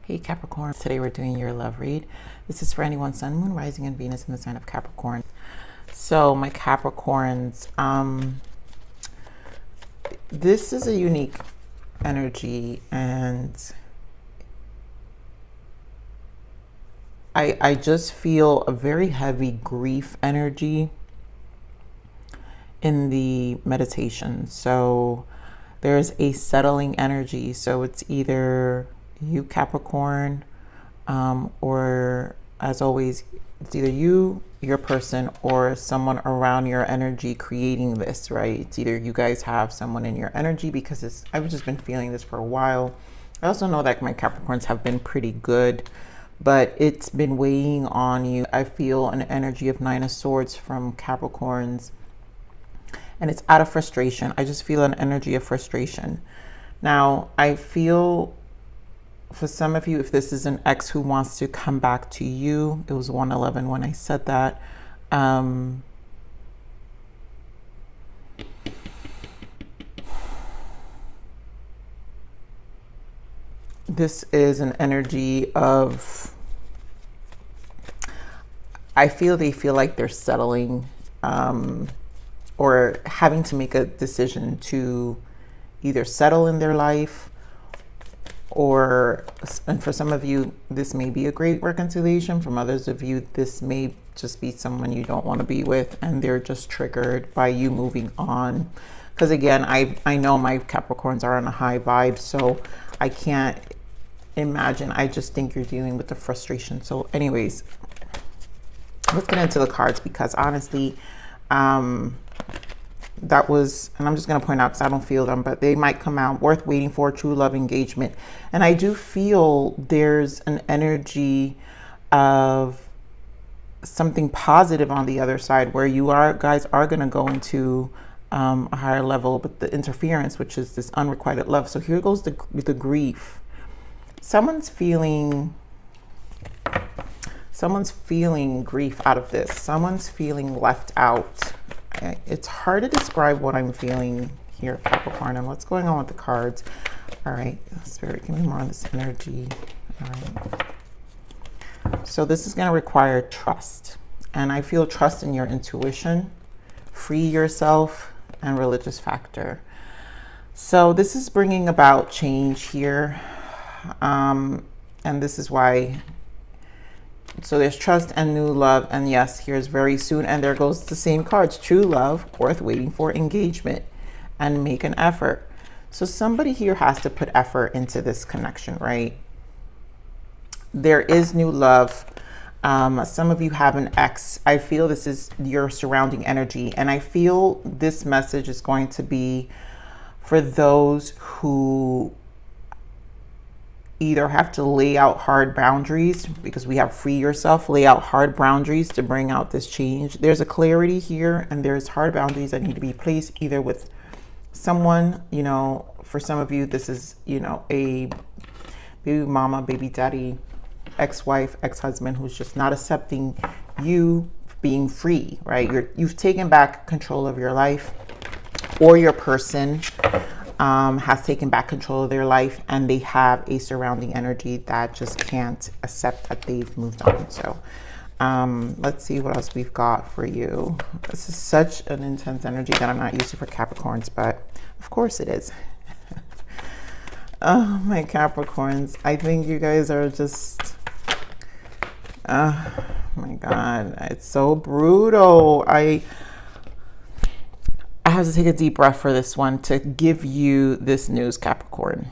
Hey Capricorn, today we're doing your love read. This is for anyone Sun, Moon, Rising, and Venus in the sign of Capricorn. So my Capricorns, this is a unique energy, and I just feel a very heavy grief energy in the meditation. So there's a settling energy. So it's either you Capricorn, or as always, it's either you, your person, or someone around your energy creating this, right? It's either you guys have someone in your energy, because I've just been feeling this for a while. I also know that my Capricorns have been pretty good, but it's been weighing on you. I feel an energy of Nine of Swords from Capricorns, and it's out of frustration. I just feel an energy of frustration. Now, I feel for some of you, if this is an ex who wants to come back to you, it was 111 when I said that. This is an energy of, I feel they feel like they're settling, or having to make a decision to either settle in their life, and for some of you, this may be a great reconciliation. From others of you, this may just be someone you don't want to be with, and they're just triggered by you moving on. Because again, I know my Capricorns are on a high vibe, so I can't imagine. I just think you're dealing with the frustration. So anyways, let's get into the cards, because honestly, that was, and I'm just going to point out because I don't feel them, but they might come out worth waiting for, true love, engagement. And I do feel there's an energy of something positive on the other side, where you guys are going to go into a higher level, but the interference, which is this unrequited love. So here goes the grief. Someone's feeling grief out of this. Someone's feeling left out. It's hard to describe what I'm feeling here, Capricorn, and what's going on with the cards. All right, Spirit, give me more on this energy. All right. So this is going to require trust, and I feel trust in your intuition, free yourself, and religious factor. So this is bringing about change here, and this is why. So there's trust and new love, and yes, here's very soon, and there goes the same cards, true love, worth waiting for, engagement, and make an effort. So somebody here has to put effort into this connection, right? There is new love. Some of you have an ex. I feel this is your surrounding energy, and I feel this message is going to be for those who either have to lay out hard boundaries, because we have free yourself, lay out hard boundaries to bring out this change. There's a clarity here, and there's hard boundaries that need to be placed either with someone, you know, for some of you, this is, you know, a baby mama, baby daddy, ex-wife, ex-husband who's just not accepting you being free, right? You've taken back control of your life, or your person has taken back control of their life, and they have a surrounding energy that just can't accept that they've moved on. So let's see what else we've got for you. This is such an intense energy that I'm not used to for Capricorns, but of course it is. Oh, my Capricorns, I think you guys are just, oh my God, it's so brutal. I have to take a deep breath for this one to give you this news, Capricorn.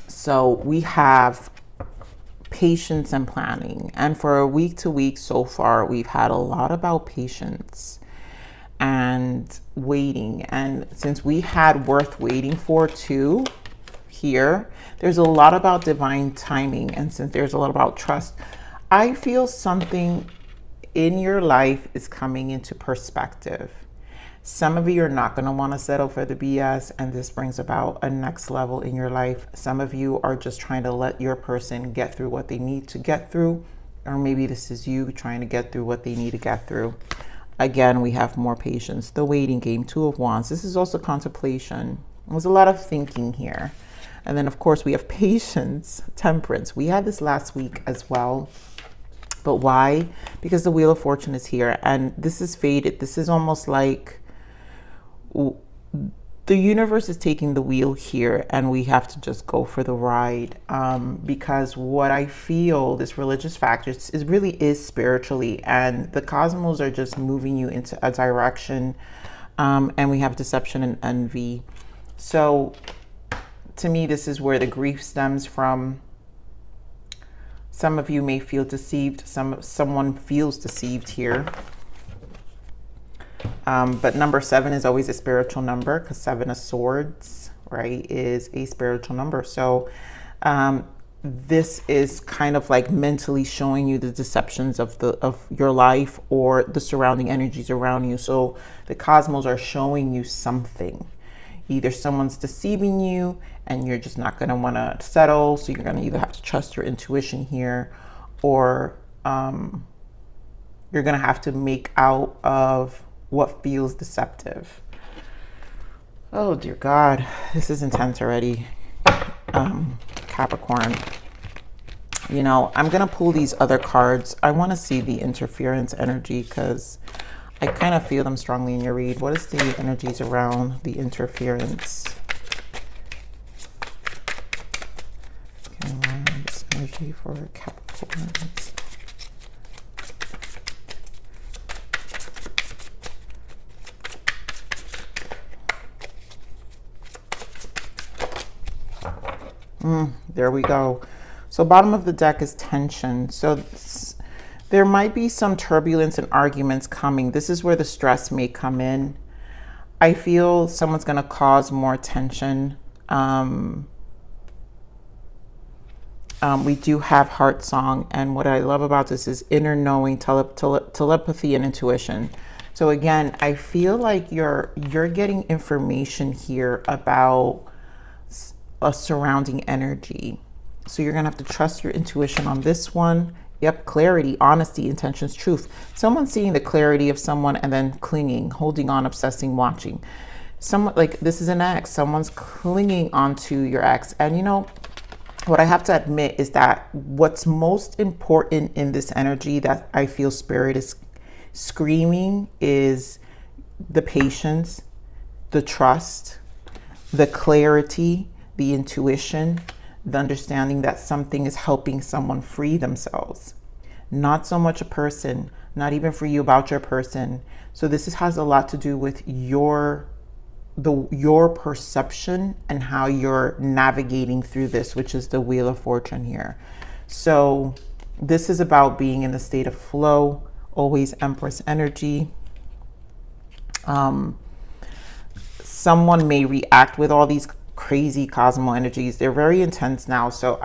So we have patience and planning. And for a week to week so far, we've had a lot about patience and waiting. And since we had worth waiting for too, here, there's a lot about divine timing. And since there's a lot about trust, I feel something in your life is coming into perspective. Some of you are not going to want to settle for the BS, and this brings about a next level in your life. Some of you are just trying to let your person get through what they need to get through, or maybe this is you trying to get through what they need to get through. Again, we have more patience. The waiting game, Two of Wands. This is also contemplation. There's a lot of thinking here. And then of course we have patience, temperance. We had this last week as well. But why? Because the Wheel of Fortune is here, and this is faded. This is almost like the universe is taking the wheel here, and we have to just go for the ride. Because what I feel, this religious factor, is really is spiritually, and the cosmos are just moving you into a direction. And we have deception and envy. So to me, this is where the grief stems from. Some of you may feel deceived. Someone feels deceived here. But number 7 is always a spiritual number, because 7 of Swords, right, is a spiritual number. So this is kind of like mentally showing you the deceptions of your life or the surrounding energies around you. So the cosmos are showing you something. Either someone's deceiving you and you're just not going to want to settle, so you're going to either have to trust your intuition here, or you're going to have to make out of what feels deceptive. Oh dear God, this is intense already, Capricorn. You know, I'm going to pull these other cards. I want to see the interference energy, because I kind of feel them strongly in your read. What is the energies around the interference? Okay, this energy for Capricorns. There we go. So bottom of the deck is tension. So there might be some turbulence and arguments coming. This is where the stress may come in. I feel someone's going to cause more tension. We do have heart song. And what I love about this is inner knowing, telepathy, and intuition. So again, I feel like you're getting information here about a surrounding energy. So you're going to have to trust your intuition on this one. Yep, clarity, honesty, intentions, truth. Someone's seeing the clarity of someone and then clinging, holding on, obsessing, watching. Someone, like this is an ex. Someone's clinging onto your ex. And you know, what I have to admit is that what's most important in this energy that I feel Spirit is screaming is the patience, the trust, the clarity, the intuition, the understanding that something is helping someone free themselves. Not so much a person, not even for you about your person. So this has a lot to do with your perception and how you're navigating through this, which is the Wheel of Fortune here. So this is about being in the state of flow, always Empress energy. Someone may react with all these crazy cosmo energies. They're very intense now. So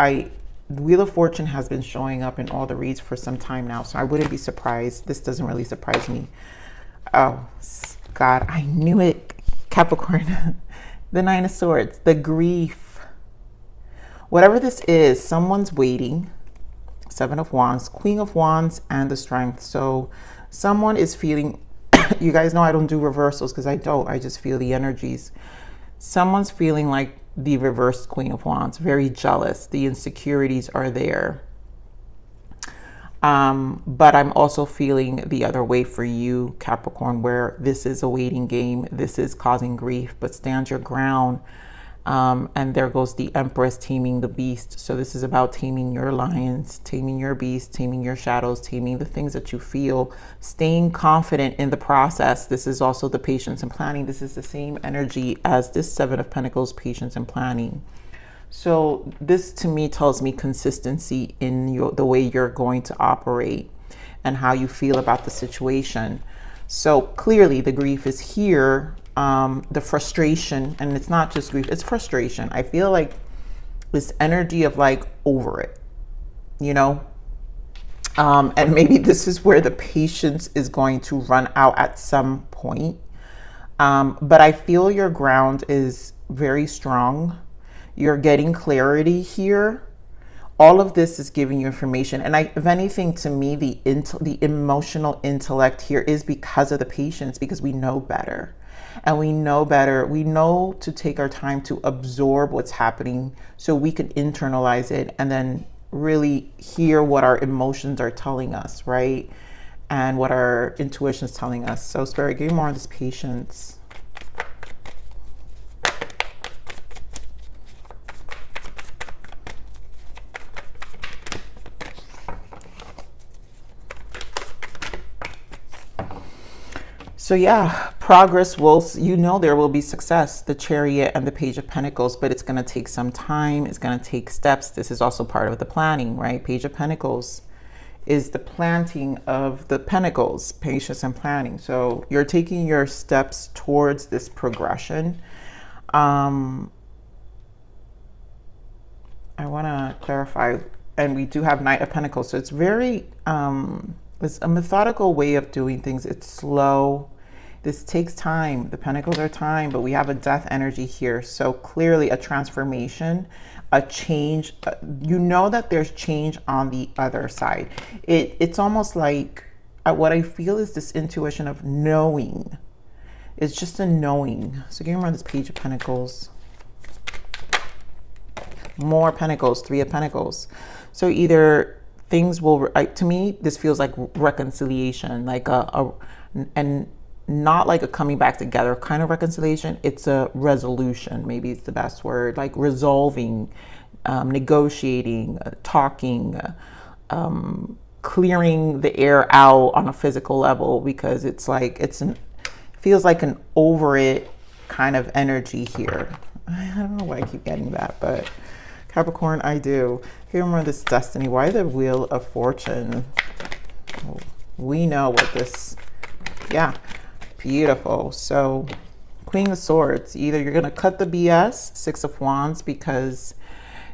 Wheel of Fortune has been showing up in all the reads for some time now. So I wouldn't be surprised. This doesn't really surprise me. Oh God, I knew it. Capricorn. The 9 of Swords, the grief. Whatever this is, someone's waiting. 7 of Wands, Queen of Wands, and the Strength. So someone is feeling, you guys know I don't do reversals because I don't. I just feel the energies. Someone's feeling like the reversed Queen of Wands, very jealous. The insecurities are there. But I'm also feeling the other way for you, Capricorn, where this is a waiting game. This is causing grief, but stand your ground. And there goes the Empress taming the beast. So this is about taming your lions, taming your beast, taming your shadows, taming the things that you feel, staying confident in the process. This is also the patience and planning. This is the same energy as this 7 of Pentacles, patience and planning. So this to me tells me consistency in the way you're going to operate and how you feel about the situation. So clearly the grief is here. The frustration, and it's not just grief, it's frustration. I feel like this energy of like over it, you know, and maybe this is where the patience is going to run out at some point. But I feel your ground is very strong. You're getting clarity here. All of this is giving you information. And if anything, to me, the emotional intellect here is because of the patience, because we know better. and we know better. We know to take our time to absorb what's happening so we can internalize it and then really hear what our emotions are telling us, right? And what our intuition is telling us. So Spirit, give me more of this patience. So yeah, progress will, you know, there will be success, the Chariot and the Page of Pentacles, but it's going to take some time. It's going to take steps. This is also part of the planning, right? Page of Pentacles is the planting of the pentacles, patience and planning. So you're taking your steps towards this progression. I want to clarify, and we do have Knight of Pentacles. So it's very, it's a methodical way of doing things. It's slow. This takes time. The pentacles are time, but we have a death energy here. So clearly a transformation, a change. You know that there's change on the other side. It's almost like what I feel is this intuition of knowing. It's just a knowing. So give me more of this Page of Pentacles. More Pentacles, Three of Pentacles. So either things will, to me, this feels like reconciliation, like and not like a coming back together kind of reconciliation. It's a resolution, maybe it's the best word, like resolving, negotiating, talking, clearing the air out on a physical level, because it's like, feels like an over it kind of energy here. I don't know why I keep getting that, but Capricorn, I do. Here, remember this destiny. Why the Wheel of Fortune? We know what this, yeah, beautiful. So Queen of Swords, either you're going to cut the BS, Six of Wands, because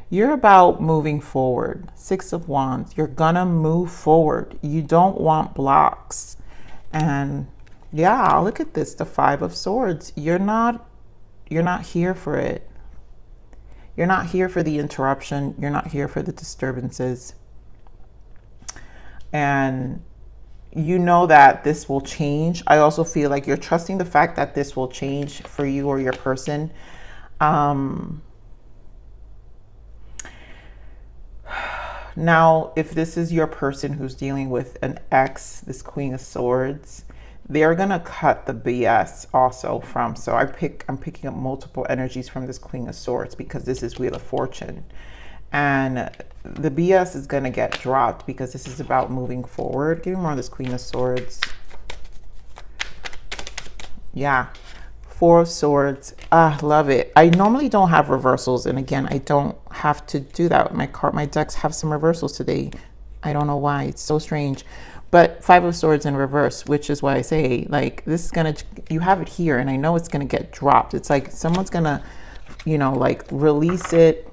you're about moving forward. Six of Wands, you're going to move forward. You don't want blocks. And yeah, look at this, the Five of Swords. You're not here for it. You're not here for the interruption. You're not here for the disturbances. And you know that this will change. I also feel like you're trusting the fact that this will change for you or your person. Now, if this is your person who's dealing with an ex, this Queen of Swords, they're gonna cut the BS also from, so I'm picking up multiple energies from this Queen of Swords, because this is Wheel of Fortune, and the BS is gonna get dropped because this is about moving forward. Give me more of this Queen of Swords. Yeah, Four of Swords. Love it. I normally don't have reversals, and again, I don't have to do that. My decks have some reversals today. I don't know why. It's so strange. But Five of Swords in reverse, which is why I say, like, this is gonna, you have it here, and I know it's gonna get dropped. It's like someone's gonna, you know, like release it,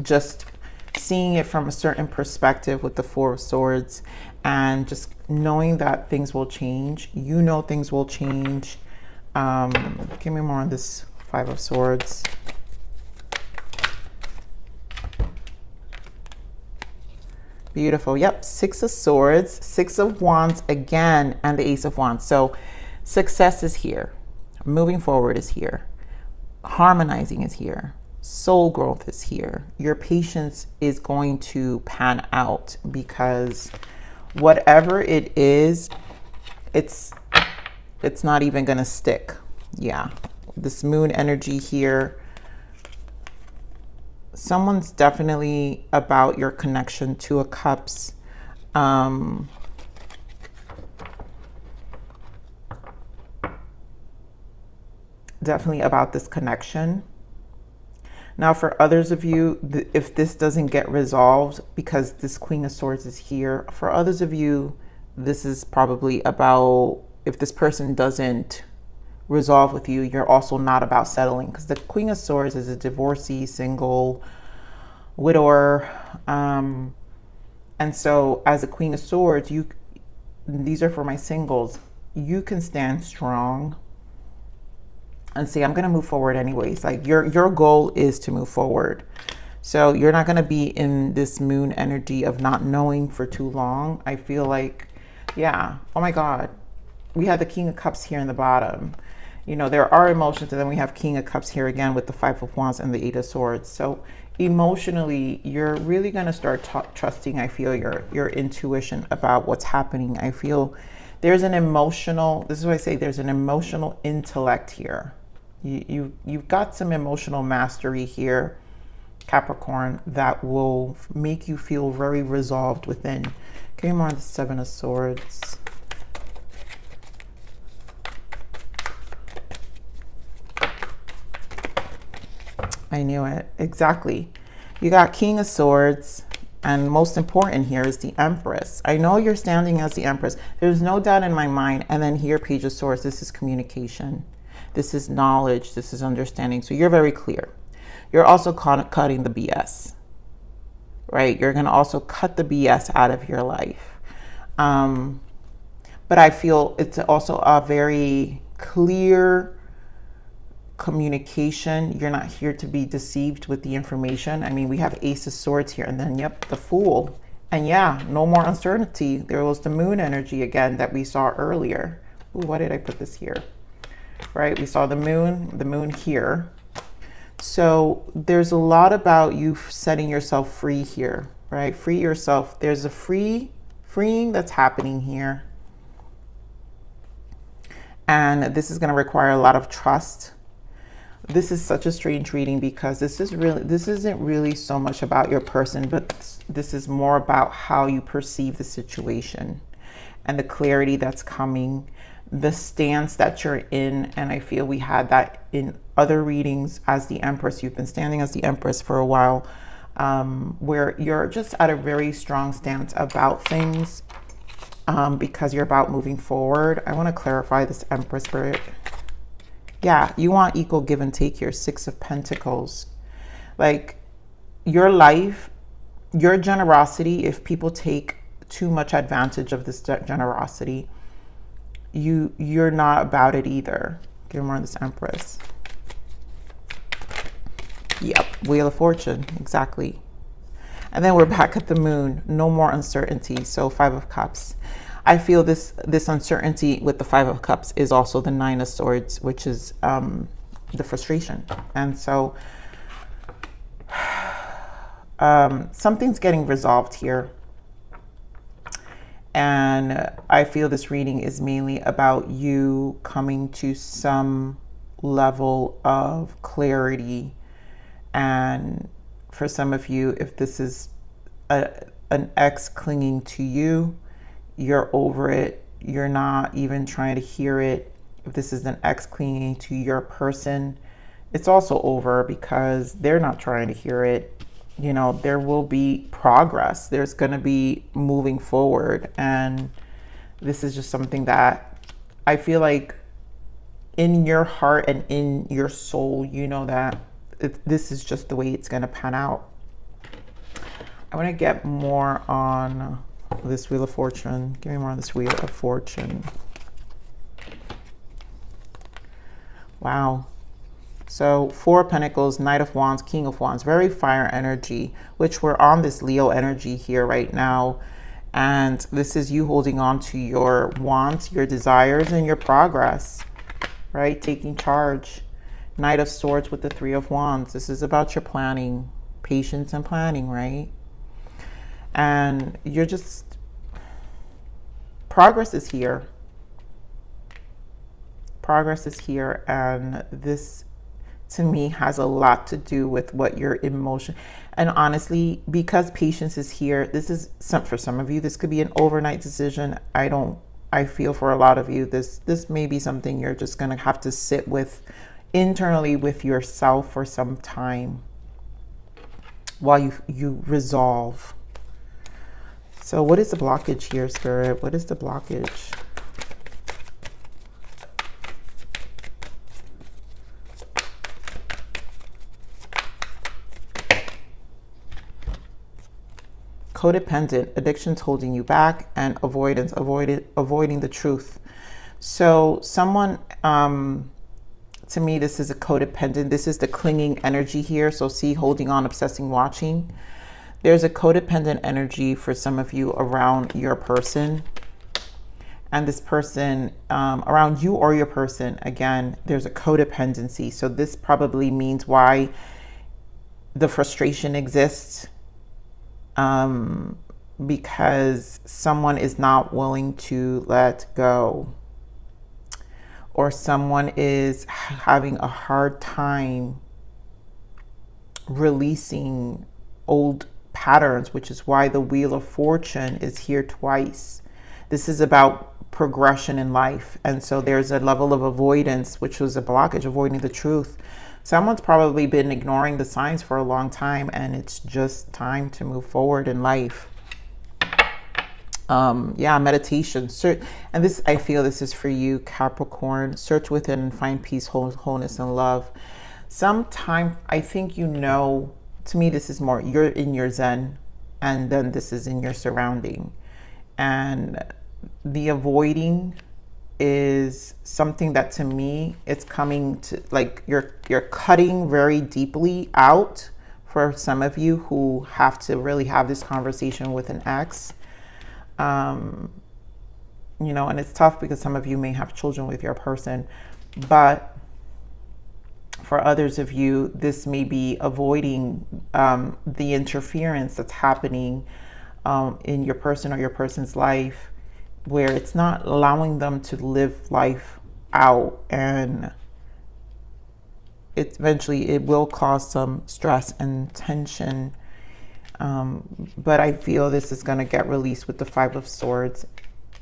just seeing it from a certain perspective with the Four of Swords, and just knowing that things will change. You know things will change. Give me more on this Five of Swords. Beautiful. Yep. Six of Swords, Six of Wands again, and the Ace of Wands. So success is here. Moving forward is here. Harmonizing is here. Soul growth is here. Your patience is going to pan out, because whatever it is, it's not even going to stick. Yeah. This Moon energy here. Someone's definitely about your connection. Two of Cups. Definitely about this connection. Now, for others of you, if this doesn't get resolved, because this Queen of Swords is here, for others of you, this is probably about, if this person doesn't resolve with you, you're also not about settling, because the Queen of Swords is a divorcee, single, widower, and so as a Queen of Swords, these are for my singles, you can stand strong and say, I'm going to move forward anyways. Like your goal is to move forward, so you're not going to be in this Moon energy of not knowing for too long. I feel like, yeah, oh my God, we have the King of Cups here in the bottom. You know, there are emotions, and then we have King of Cups here again with the Five of Wands and the Eight of Swords. So emotionally, you're really going to start trusting, I feel, your intuition about what's happening. I feel there's an emotional, this is what I say, there's an emotional intellect here. You've got some emotional mastery here, Capricorn, that will make you feel very resolved within. Okay, more on the Seven of Swords. I knew it. Exactly. You got King of Swords, and most important here is the Empress. I know you're standing as the Empress. There's no doubt in my mind. And then here, Page of Swords. This is communication. This is knowledge. This is understanding. So you're very clear. You're also cutting the BS, right? You're going to also cut the BS out of your life. But I feel it's also a very clear communication. You're not here to be deceived with the information. I mean, we have Ace of Swords here, and then, yep, the Fool. And yeah, no more uncertainty. There was the Moon energy again that we saw earlier. Ooh, why did I put this here? Right, we saw the moon here. So there's a lot about you setting yourself free here, right? Free yourself. There's a freeing that's happening here. And this is going to require a lot of trust. This is such a strange reading because this isn't really so much about your person, but this is more about how you perceive the situation and the clarity that's coming, the stance that you're in. And I feel we had that in other readings as the Empress. You've been standing as the Empress for a while, where you're just at a very strong stance about things, because you're about moving forward. I want to clarify this Empress spirit. Yeah, you want equal give and take here. Six of Pentacles. Like, your life, your generosity, if people take too much advantage of this generosity, you're not about it either. Give more on this Empress. Yep, Wheel of Fortune, exactly. And then we're back at the Moon. No more uncertainty. So Five of Cups. I feel this uncertainty with the Five of Cups is also the Nine of Swords, which is the frustration. And so something's getting resolved here. And I feel this reading is mainly about you coming to some level of clarity. And for some of you, if this is an ex clinging to you, you're over it. You're not even trying to hear it. If this is an ex clinging to your person, it's also over because they're not trying to hear it. You know, there will be progress. There's going to be moving forward. And this is just something that I feel like in your heart and in your soul, you know that this is just the way it's going to pan out. I want to get more on this Wheel of Fortune. Give me more on this Wheel of Fortune. Wow. So Four of Pentacles, Knight of Wands, King of Wands, very fire energy, which we're on this Leo energy here right now. And this is you holding on to your wants, your desires, and your progress, right? Taking charge. Knight of Swords with the Three of Wands. This is about your planning, patience and planning, right? And you're just, progress is here. Progress is here. And this, to me, has a lot to do with what your emotion. And honestly, because patience is here, this is for some of you, this could be an overnight decision. I feel for a lot of you, this may be something you're just going to have to sit with internally with yourself for some time while you resolve. So what is the blockage here, Spirit? What is the blockage? Codependent, addictions holding you back, and avoidance, avoiding the truth. So someone, to me, this is a codependent. This is the clinging energy here. So see, holding on, obsessing, watching. There's a codependent energy for some of you around your person. and this person around you or your person, again, there's a codependency. So this probably means why the frustration exists, because someone is not willing to let go, or someone is having a hard time releasing old patterns, which is why the Wheel of Fortune is here twice. This is about progression in life. And so there's a level of avoidance, which was a blockage, avoiding the truth. Someone's probably been ignoring the signs for a long time, and it's just time to move forward in life. Yeah, meditation. And this, I feel this is for you, Capricorn. Search within and find peace, wholeness, and love. Sometime, I think, you know, to me, this is more, you're in your Zen, and then this is in your surrounding. And the avoiding is something that, to me, it's coming to, like, you're cutting very deeply out for some of you who have to really have this conversation with an ex. You know, and it's tough because some of you may have children with your person, but for others of you, this may be avoiding the interference that's happening in your person or your person's life, where it's not allowing them to live life out, and eventually it will cause some stress and tension. But I feel this is going to get released with the Five of Swords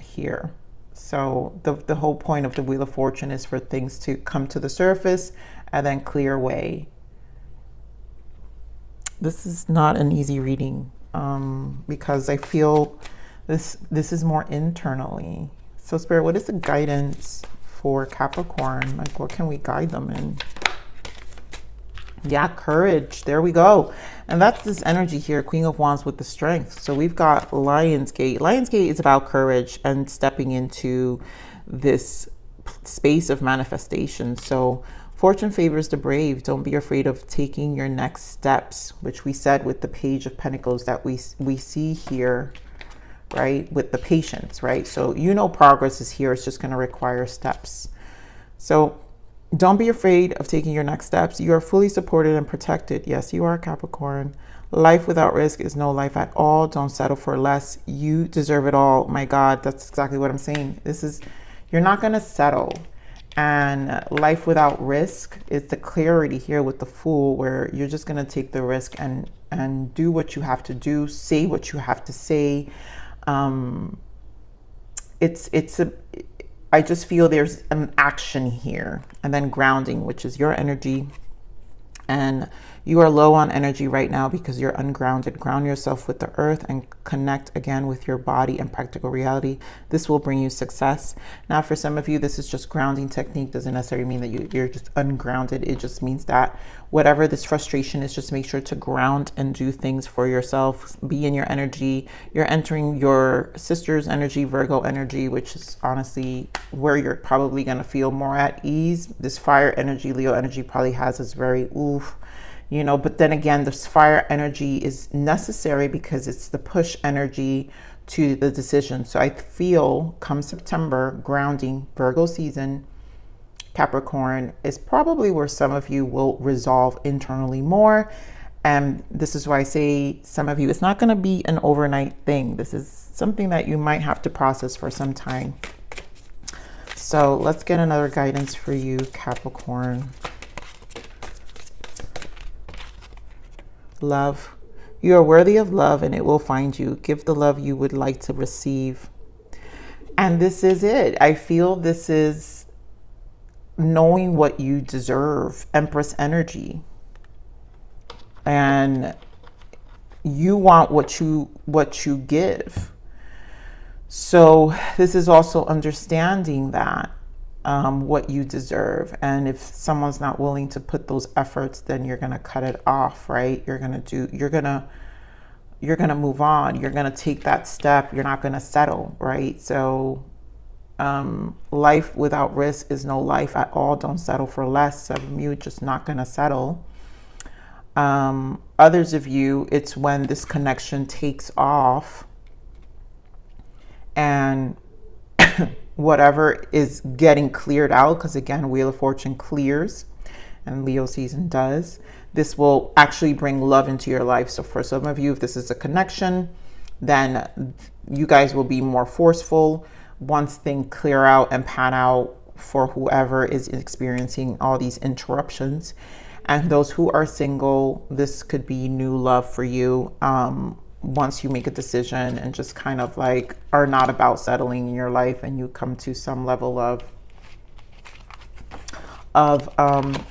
here. So the whole point of the Wheel of Fortune is for things to come to the surface and then clear away. This is not an easy reading, because I feel this is more internally. So Spirit, what is the guidance for Capricorn? Like, what can we guide them in? Yeah, courage. There we go. And that's this energy here, Queen of Wands with the strength. So we've got Lionsgate. Lionsgate is about courage and stepping into this space of manifestation. So fortune favors the brave. Don't be afraid of taking your next steps, which we said with the Page of Pentacles that we see here, right? With the patience, right? So, you know, progress is here. It's just going to require steps. So don't be afraid of taking your next steps. You are fully supported and protected. Yes, you are, Capricorn. Life without risk is no life at all. Don't settle for less. You deserve it all. My God, that's exactly what I'm saying. You're not going to settle. And life without risk is the clarity here with the Fool, where you're just going to take the risk and do what you have to do, say what you have to say. I just feel there's an action here, and then grounding, which is your energy. And you are low on energy right now because you're ungrounded. Ground yourself with the earth and connect again with your body and practical reality. This will bring you success. Now, for some of you, this is just grounding technique. Doesn't necessarily mean that you're just ungrounded. It just means that whatever this frustration is, just make sure to ground and do things for yourself. Be in your energy. You're entering your sister's energy, Virgo energy, which is honestly where you're probably going to feel more at ease. This fire energy, Leo energy, probably has this very oof, you know, but then again, this fire energy is necessary because it's the push energy to the decision. So I feel come September, grounding, Virgo season, Capricorn, is probably where some of you will resolve internally more. And this is why I say some of you, it's not going to be an overnight thing. This is something that you might have to process for some time. So let's get another guidance for you, Capricorn. Love. You are worthy of love and it will find you. Give the love you would like to receive. And this is it. I feel this is knowing what you deserve. Empress energy. And you want what you give. So this is also understanding that what you deserve. And if someone's not willing to put those efforts, then you're going to cut it off, right? You're going to move on. You're going to take that step. You're not going to settle, right? So life without risk is no life at all. Don't settle for less. Some of you just not going to settle. Others of you, it's when this connection takes off and whatever is getting cleared out, because again, Wheel of Fortune clears and Leo season does. This will actually bring love into your life. So for some of you, if this is a connection, then you guys will be more forceful once things clear out and pan out for whoever is experiencing all these interruptions. And those who are single, this could be new love for you. Once you make a decision and just kind of like are not about settling in your life, and you come to some level of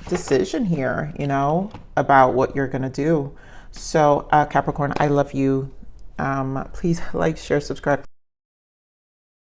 decision here, you know, about what you're gonna do. So Capricorn, I love you. Please like, share, subscribe.